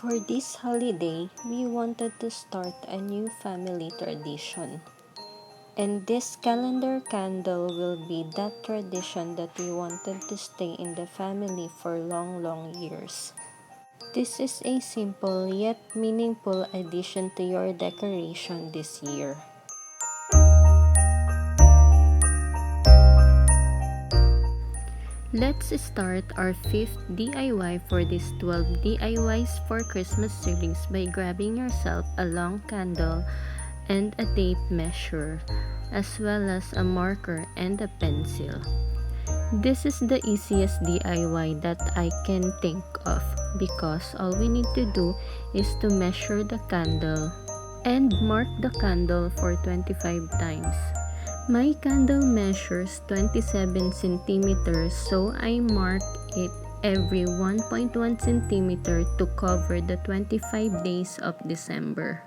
For this holiday, we wanted to start a new family tradition. And this calendar candle will be that tradition that we wanted to stay in the family for long years. This is a simple yet meaningful addition to your decoration this year. Let's start our 5th DIY for this 12 DIYs for Christmas series by grabbing yourself a long candle and a tape measure, as well as a marker and a pencil. This is the easiest DIY that I can think of because all we need to do is to measure the candle and mark the candle for 25 times. My candle measures 27 centimeters, so I mark it every 1.1 centimeter to cover the 25 days of December.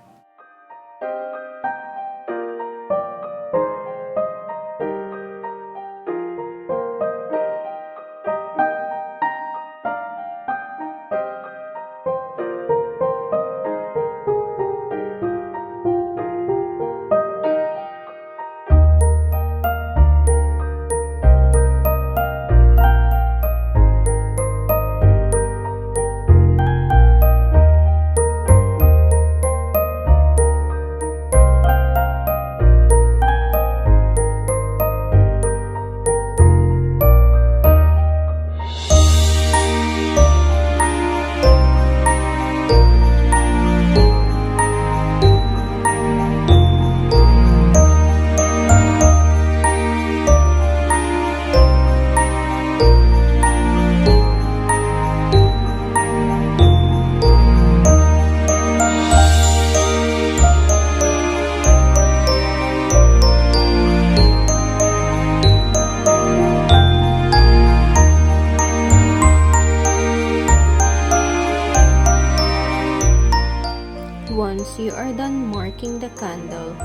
Once you are done marking the candle,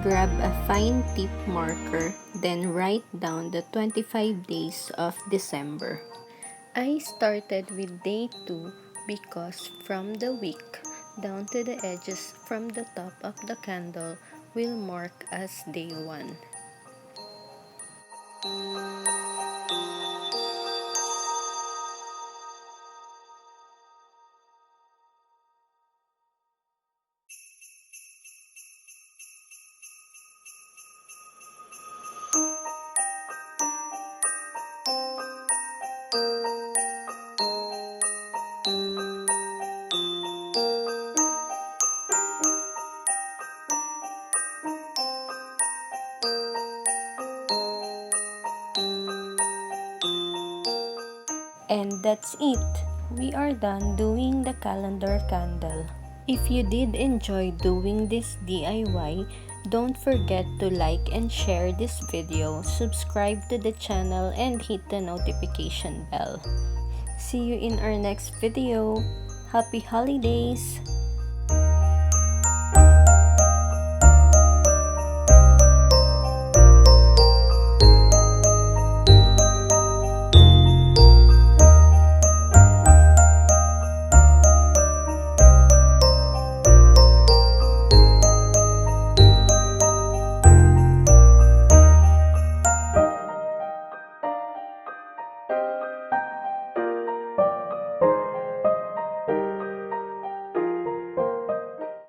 grab a fine tip marker, then write down the 25 days of December. I started with day 2 because from the wick down to the edges from the top of the candle will mark as day 1. And that's it. We are done doing the calendar candle. If you did enjoy doing this DIY, don't forget to like and share this video, subscribe to the channel, and hit the notification bell. See you in our next video. Happy holidays!